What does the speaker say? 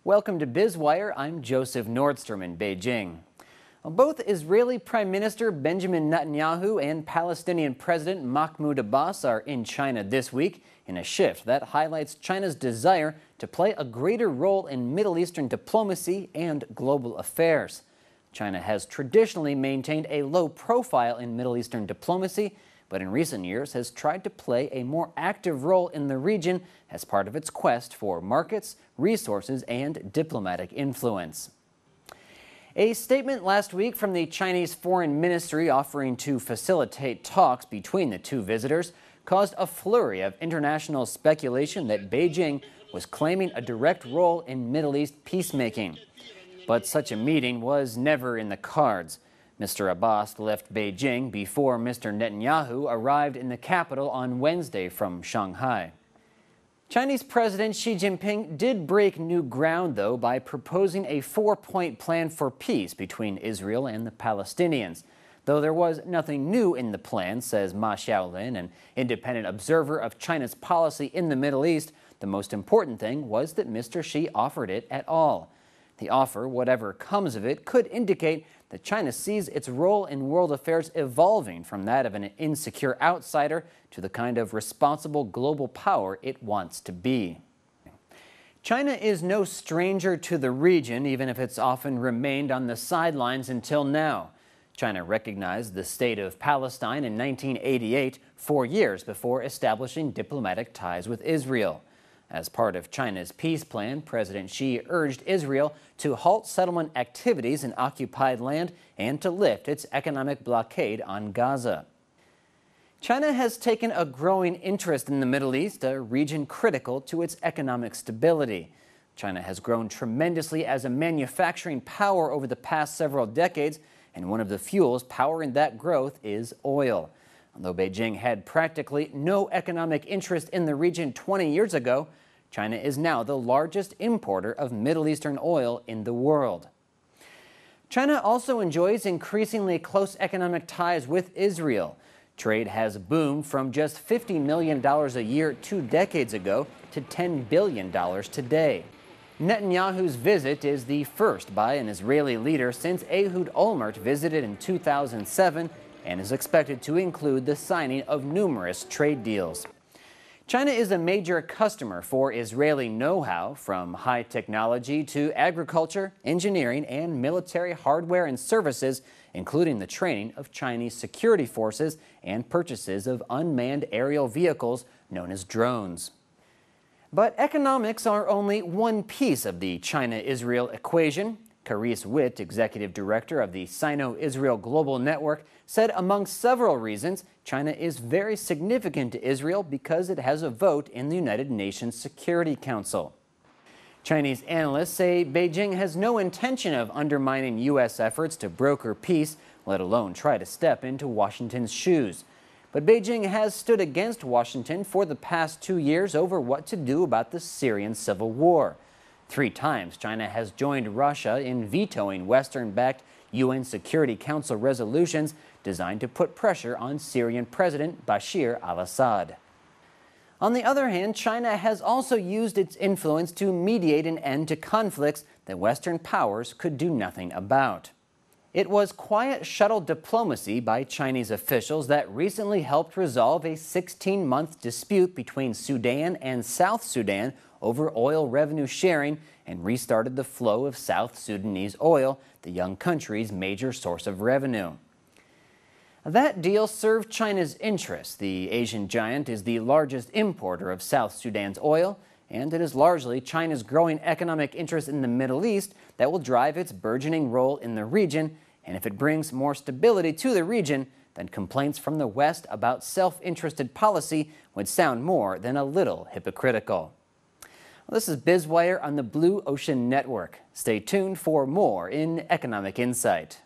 Welcome to BizWire. I'm Joseph Nordstrom in Beijing. Both Israeli Prime Minister Benjamin Netanyahu and Palestinian President Mahmoud Abbas are in China this week in a shift that highlights China's desire to play a greater role in Middle Eastern diplomacy and global affairs. China has traditionally maintained a low profile in Middle Eastern diplomacy, but in recent years has tried to play a more active role in the region as part of its quest for markets, resources, and diplomatic influence. A statement last week from the Chinese Foreign Ministry offering to facilitate talks between the two visitors caused a flurry of international speculation that Beijing was claiming a direct role in Middle East peacemaking. But such a meeting was never in the cards. Mr. Abbas left Beijing before Mr. Netanyahu arrived in the capital on Wednesday from Shanghai. Chinese President Xi Jinping did break new ground, though, by proposing a four-point plan for peace between Israel and the Palestinians. Though there was nothing new in the plan, says Ma Xiaolin, an independent observer of China's policy in the Middle East, the most important thing was that Mr. Xi offered it at all. The offer, whatever comes of it, could indicate that China sees its role in world affairs evolving from that of an insecure outsider to the kind of responsible global power it wants to be. China is no stranger to the region, even if it's often remained on the sidelines until now. China recognized the state of Palestine in 1988, 4 years before establishing diplomatic ties with Israel. As part of China's peace plan, President Xi urged Israel to halt settlement activities in occupied land and to lift its economic blockade on Gaza. China has taken a growing interest in the Middle East, a region critical to its economic stability. China has grown tremendously as a manufacturing power over the past several decades, and one of the fuels powering that growth is oil. Although Beijing had practically no economic interest in the region 20 years ago, China is now the largest importer of Middle Eastern oil in the world. China also enjoys increasingly close economic ties with Israel. Trade has boomed from just $50 million a year 2 decades ago to $10 billion today. Netanyahu's visit is the first by an Israeli leader since Ehud Olmert visited in 2007 and is expected to include the signing of numerous trade deals. China is a major customer for Israeli know-how, from high technology to agriculture, engineering, and military hardware and services, including the training of Chinese security forces and purchases of unmanned aerial vehicles known as drones. But economics are only one piece of the China-Israel equation. Carice Witt, executive director of the Sino-Israel Global Network, said among several reasons China is very significant to Israel because it has a vote in the United Nations Security Council. Chinese analysts say Beijing has no intention of undermining U.S. efforts to broker peace, let alone try to step into Washington's shoes. But Beijing has stood against Washington for the past 2 years over what to do about the Syrian civil war. 3 times China has joined Russia in vetoing Western-backed UN Security Council resolutions designed to put pressure on Syrian President Bashar al-Assad. On the other hand, China has also used its influence to mediate an end to conflicts that Western powers could do nothing about. It was quiet shuttle diplomacy by Chinese officials that recently helped resolve a 16-month dispute between Sudan and South Sudan over oil revenue sharing and restarted the flow of South Sudanese oil, the young country's major source of revenue. That deal served China's interests. The Asian giant is the largest importer of South Sudan's oil, and it is largely China's growing economic interest in the Middle East that will drive its burgeoning role in the region. And if it brings more stability to the region, then complaints from the West about self-interested policy would sound more than a little hypocritical. Well, this is BizWire on the Blue Ocean Network. Stay tuned for more in Economic Insight.